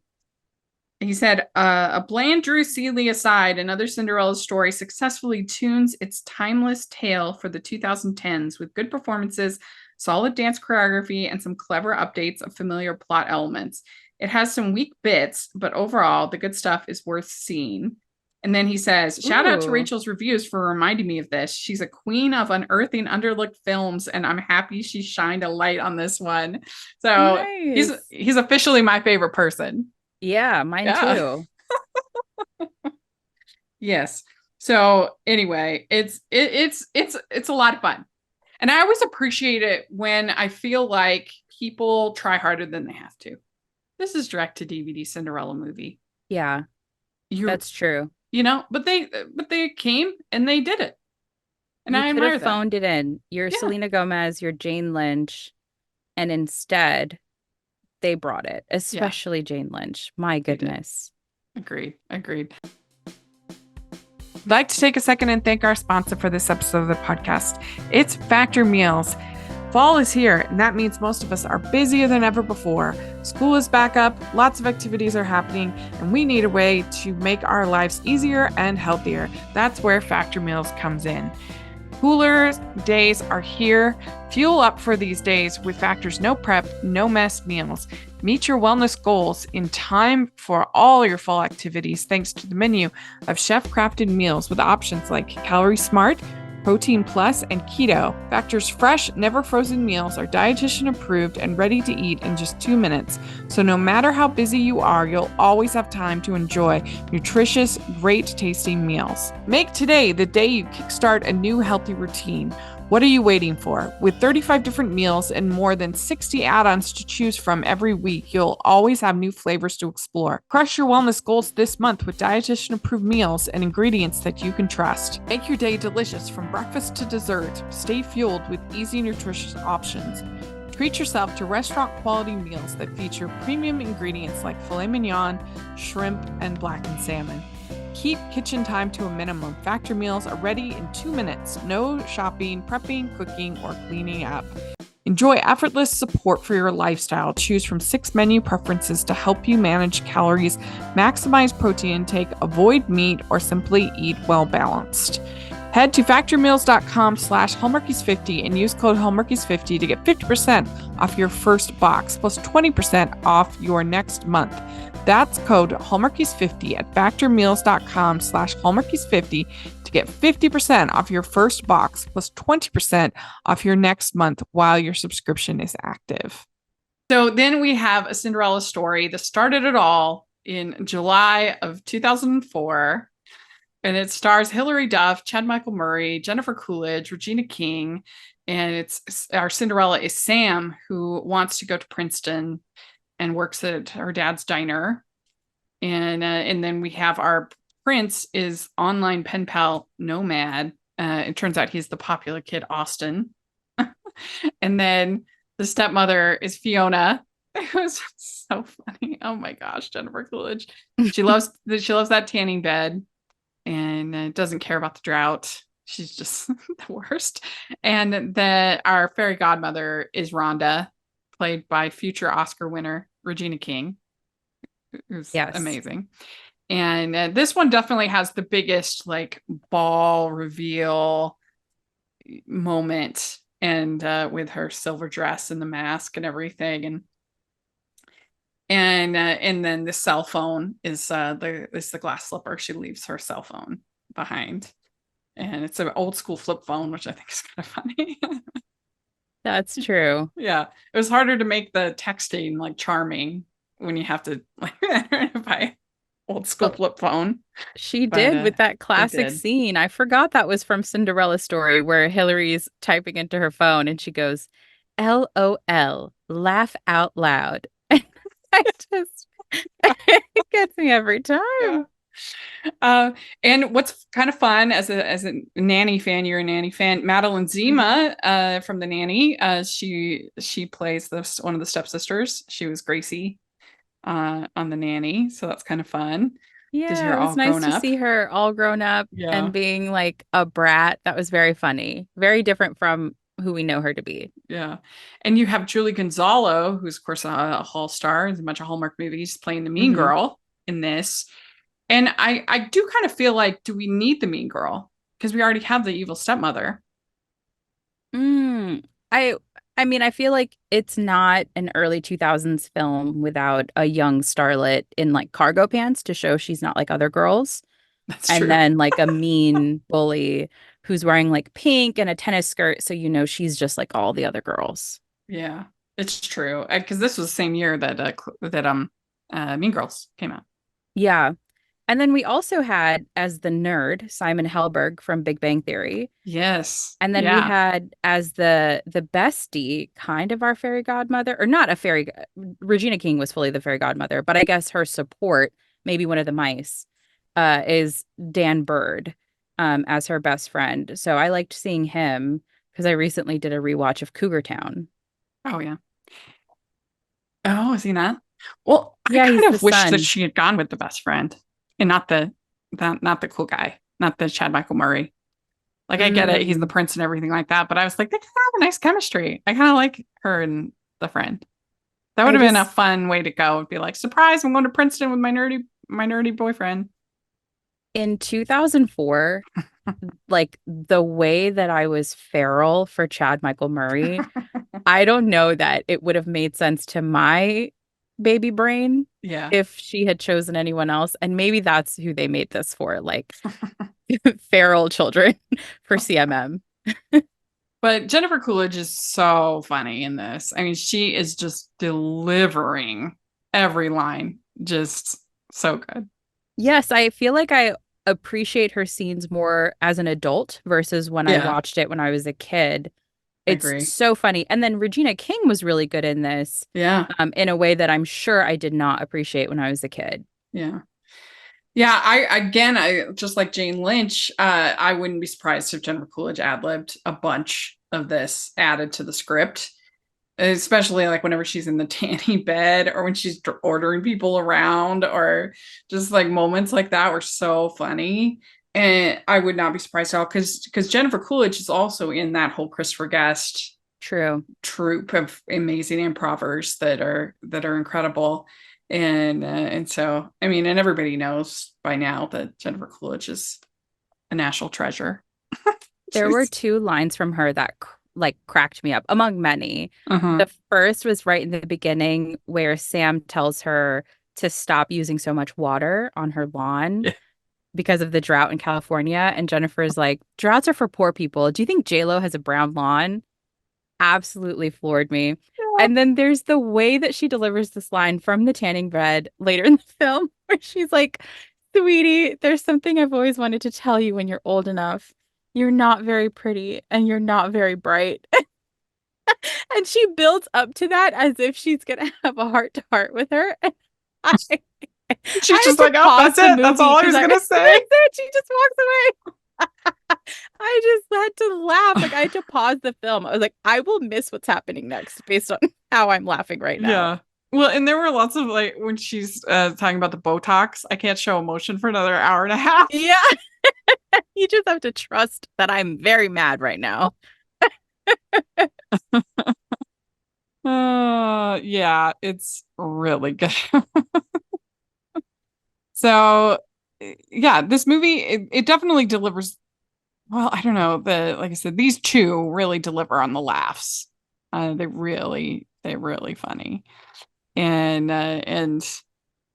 he said, a bland Drew Seeley aside, another Cinderella story successfully tunes its timeless tale for the 2010s with good performances, solid dance choreography, and some clever updates of familiar plot elements. It has some weak bits, but overall, the good stuff is worth seeing. And then he says, shout out to Ooh, Rachel's reviews for reminding me of this. She's a queen of unearthing underlooked films, and I'm happy she shined a light on this one. So he's nice. he's officially my favorite person. Yeah, mine Yeah. too. Yes. So anyway, it's a lot of fun. And I always appreciate it when I feel like people try harder than they have to. This is direct to DVD Cinderella movie. Yeah, You that's true. but they came and they did it. And You I could have admire them. phoned it in. You're Yeah, Selena Gomez, you're Jane Lynch, and instead they brought it, yeah, especially Jane Lynch. My they did. goodness. Agreed. Agreed. I'd like to take a second and thank our sponsor for this episode of the podcast. It's Factor Meals. Fall is here, and that means most of us are busier than ever before. School is back up, lots of activities are happening, and we need a way to make our lives easier and healthier. That's where Factor Meals comes in. Cooler days are here. Fuel up for these days with Factor's no prep, no mess meals. Meet your wellness goals in time for all your fall activities thanks to the menu of chef-crafted meals with options like Calorie Smart, Protein Plus, and Keto. Factor's fresh, never frozen meals are dietitian approved and ready to eat in just 2 minutes. So no matter how busy you are, you'll always have time to enjoy nutritious, great tasting meals. Make today the day you kickstart a new healthy routine. What are you waiting for? With 35 different meals and more than 60 add-ons to choose from every week, you'll always have new flavors to explore. Crush your wellness goals this month with dietitian-approved meals and ingredients that you can trust. Make your day delicious from breakfast to dessert. Stay fueled with easy, nutritious options. Treat yourself to restaurant-quality meals that feature premium ingredients like filet mignon, shrimp, and blackened salmon. Keep kitchen time to a minimum. Factor meals are ready in 2 minutes. No shopping, prepping, cooking, or cleaning up. Enjoy effortless support for your lifestyle. Choose from 6 menu preferences to help you manage calories, maximize protein intake, avoid meat, or simply eat well balanced. Head to factormeals.com/Hallmarkies50 and use code Hallmarkies50 to get 50% off your first box plus 20% off your next month. That's code Hallmarkies50 at factormeals.com/Hallmarkies50 to get 50% off your first box plus 20% off your next month while your subscription is active. So then we have A Cinderella Story that started it all in July of 2004. And it stars Hilary Duff, Chad Michael Murray, Jennifer Coolidge, Regina King. And it's our Cinderella is Sam, who wants to go to Princeton and works at her dad's diner. And then we have our prince is online pen pal Nomad. It turns out he's the popular kid, Austin. And then the stepmother is Fiona. It was so funny. Oh my gosh, Jennifer Coolidge. She loves that tanning bed and doesn't care about the drought. She's just the worst. And our fairy godmother is Rhonda, played by future Oscar winner Regina King, who's amazing. And this one definitely has the biggest like ball reveal moment, and with her silver dress and the mask and everything, and then the cell phone is the glass slipper. She leaves her cell phone behind, and it's an old school flip phone, which I think is kind of funny. That's true. Yeah, it was harder to make the texting like charming when you have to like buy old school flip phone. She did with that classic scene. I forgot that was from Cinderella Story, where Hilary's typing into her phone and she goes, LOL, laugh out loud. It gets me every time. Yeah. And what's kind of fun as a nanny fan, you're a nanny fan, Madeline Zima from The Nanny. She plays one of the stepsisters. She was Gracie on The Nanny, so that's kind of fun. Yeah, it was nice to see her all grown up and being like a brat. That was very funny. Very different from who we know her to be. Yeah. And you have Julie Gonzalo, who's of course a Hall star in a bunch of Hallmark movies, playing the mean girl in this. And I do kind of feel like, do we need the mean girl? Because we already have the evil stepmother. I mean, I feel like it's not an early 2000s film without a young starlet in like cargo pants to show she's not like other girls. That's true. And then like a mean bully who's wearing like pink and a tennis skirt. So, she's just like all the other girls. Yeah, it's true. Because this was the same year that Mean Girls came out. Yeah. And then we also had as the nerd Simon Helberg from Big Bang Theory. Yes. And then we had as the bestie, kind of our fairy godmother, or not a fairy. Regina King was fully the fairy godmother, but I guess her support, maybe one of the mice, is Dan Bird as her best friend. So I liked seeing him because I recently did a rewatch of Cougar Town. Oh, yeah. Oh, is he not? Well, yeah, I kind of wish that she had gone with the best friend and not the cool guy, not the Chad Michael Murray. Like, I get it, he's the Mm, prince and everything like that, but I was like, they kind of have a nice chemistry. I kind of like her and the friend. That would I have been a just fun way to go. Be like, surprise, I'm going to Princeton with my nerdy boyfriend. in 2004, like the way that I was feral for Chad Michael Murray, I don't know that it would have made sense to my baby brain Yeah. if she had chosen anyone else. And maybe that's who they made this for, like feral children for CMM. But Jennifer Coolidge is so funny in this. I mean, she is just delivering every line. Just so good. Yes, I feel like I appreciate her scenes more as an adult versus when I Yeah, watched it when I was a kid. I It's agree. so funny. And then Regina King was really good in this, Yeah, in a way that I'm sure I did not appreciate when I was a kid. yeah. Yeah, I just like Jane Lynch, I wouldn't be surprised if Jennifer Coolidge ad-libbed a bunch of this added to the script, especially like whenever she's in the tanny bed or when she's ordering people around or just like moments like that were so funny. And I would not be surprised at all because Jennifer Coolidge is also in that whole Christopher Guest True. troupe of amazing improvers that are incredible. And so I mean, and everybody knows by now that Jennifer Coolidge is a national treasure. There were She's two lines from her that like cracked me up among many. uh-huh. The first was right in the beginning where Sam tells her to stop using so much water on her lawn Yeah. because of the drought in California. And Jennifer's like, droughts are for poor people. Do you think JLo has a brown lawn? Absolutely floored me. And then there's the way that she delivers this line from the tanning bed later in the film, where she's like, sweetie, there's something I've always wanted to tell you when you're old enough. You're not very pretty and you're not very bright. And she builds up to that as if she's gonna have a heart to heart with her. And I I She's had just to like, oh, pause that's the it. That's movie all I because was I gonna that's say. it. She just walks away. I just had to laugh. Like I had to pause the film. I was like, I will miss what's happening next based on how I'm laughing right now. Yeah. Well, and there were lots of like when she's talking about the Botox, I can't show emotion for another hour and a half. Yeah. You just have to trust that I'm very mad right now. Yeah, it's really good. So, yeah, this movie it definitely delivers. Well, I don't know. Like I said, these two really deliver on the laughs. They're really funny. And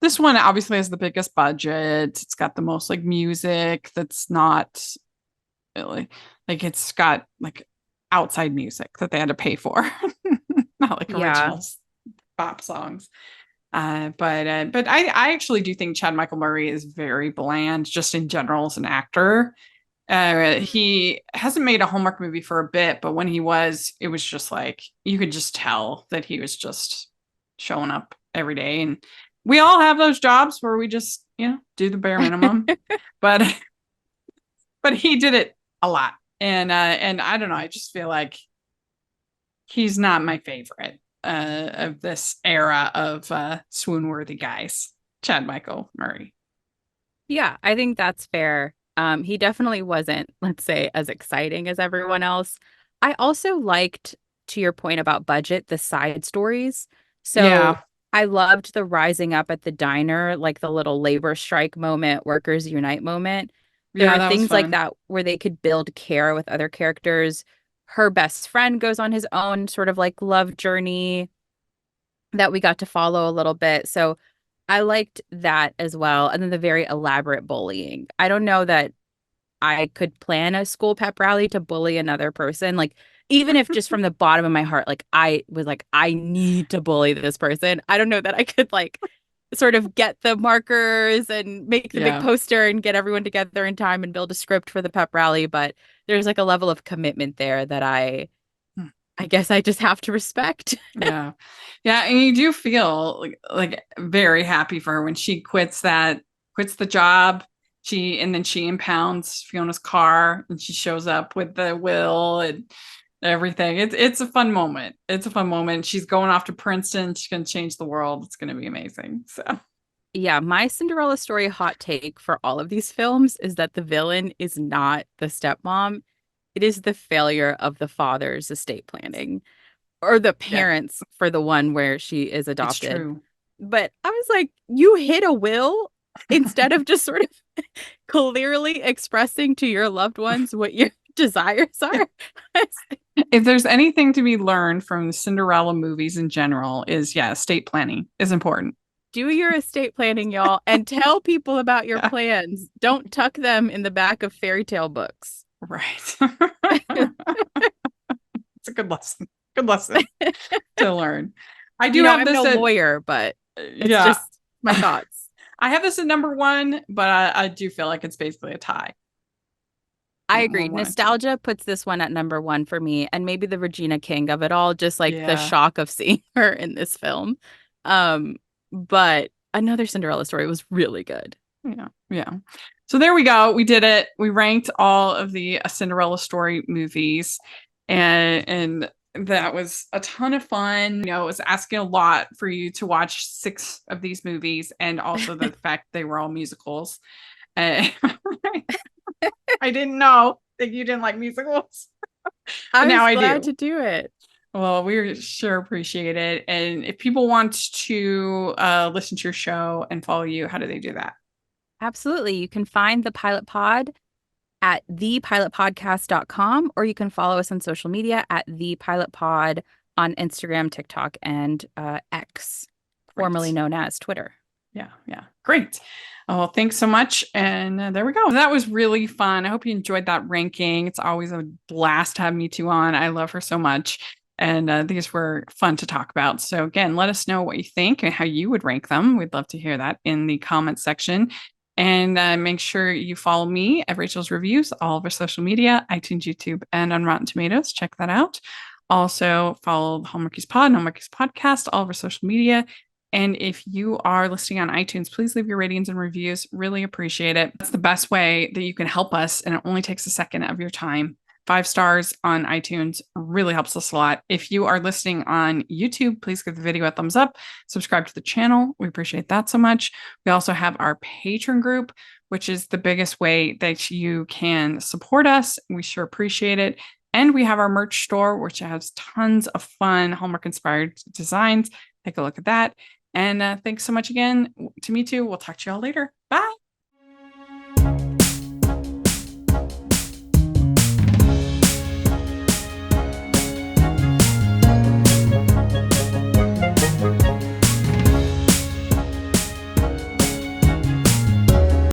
this one obviously has the biggest budget. It's got the most like music that's not really like it's got like outside music that they had to pay for, not like Yeah. original pop songs. But I actually do think Chad Michael Murray is very bland just in general as an actor. He hasn't made a Hallmark movie for a bit, but when he was, it was just like you could just tell that he was just showing up every day. And we all have those jobs where we just, do the bare minimum. But but he did it a lot. And I don't know, I just feel like he's not my favorite of this era of swoon-worthy guys. Chad Michael Murray. Yeah, I think that's fair. He definitely wasn't, let's say, as exciting as everyone else. I also liked, to your point about budget, the side stories. So Yeah. I loved the rising up at the diner, like the little labor strike moment, workers unite moment. There Yeah, were that was things like fun. that where they could build care with other characters. Her best friend goes on his own sort of like love journey that we got to follow a little bit. So I liked that as well. And then the very elaborate bullying. I don't know that I could plan a school pep rally to bully another person. Like, even if just from the bottom of my heart, like, I was like, I need to bully this person. I don't know that I could, like, sort of get the markers and make the big Yeah. poster and get everyone together in time and build a script for the pep rally. But there's like a level of commitment there that I guess I just have to respect. Yeah. Yeah. And you do feel like very happy for her when she quits the job. And then she impounds Fiona's car and she shows up with the will and everything. It's a fun moment. It's a fun moment. She's going off to Princeton. She's going to change the world. It's going to be amazing. So, Yeah, my Cinderella story hot take for all of these films is that the villain is not the stepmom. It is the failure of the father's estate planning or the Yeah, parents for the one where she is it's adopted. true. But I was like, you hit a will instead of just sort of clearly expressing to your loved ones what your desires are. If there's anything to be learned from the Cinderella movies in general, is yeah, estate planning is important. Do your estate planning, y'all, and tell people about your Yeah, plans. Don't tuck them in the back of fairy tale books. right. It's a good lesson. Good lesson to learn. I do have I'm this no at lawyer, but it's yeah. just my thoughts. I have this at number one, but I do feel like it's basically a tie. I Or agree. one and two. Nostalgia puts this one at number one for me, and maybe the Regina King of it all, just like the Yeah. shock of seeing her in this film. But another Cinderella story was really good. Yeah. Yeah. So there we go. We did it. We ranked all of the Cinderella story movies, and that was a ton of fun. You know, it was asking a lot for you to watch 6 of these movies, and also the fact they were all musicals. Uh, I didn't know that you didn't like musicals, but I now was I glad do. to do it. Well, we sure appreciate it. And if people want to listen to your show and follow you, how do they do that? Absolutely. You can find the Pilot Pod at thepilotpodcast.com, or you can follow us on social media at the Pilot Pod on Instagram, TikTok, and X, formerly Great. known as Twitter. Yeah, yeah. Great. Oh, thanks so much. And there we go. That was really fun. I hope you enjoyed that ranking. It's always a blast to have Mitu on. I love her so much. And these were fun to talk about. So, again, let us know what you think and how you would rank them. We'd love to hear that in the comments section. And make sure you follow me at Rachel's Reviews, all of our social media, iTunes, YouTube, and on Rotten Tomatoes. Check that out. Also, follow the Hallmarkies Pod, Hallmarkies Podcast, all of our social media. And if you are listening on iTunes, please leave your ratings and reviews. Really appreciate it. That's the best way that you can help us. And it only takes a second of your time. 5 stars on iTunes really helps us a lot. If you are listening on YouTube, please give the video a thumbs up. Subscribe to the channel. We appreciate that so much. We also have our Patreon group, which is the biggest way that you can support us. We sure appreciate it. And we have our merch store, which has tons of fun Hallmark inspired designs. Take a look at that. And thanks so much again to Mitu. We'll talk to you all later. Bye.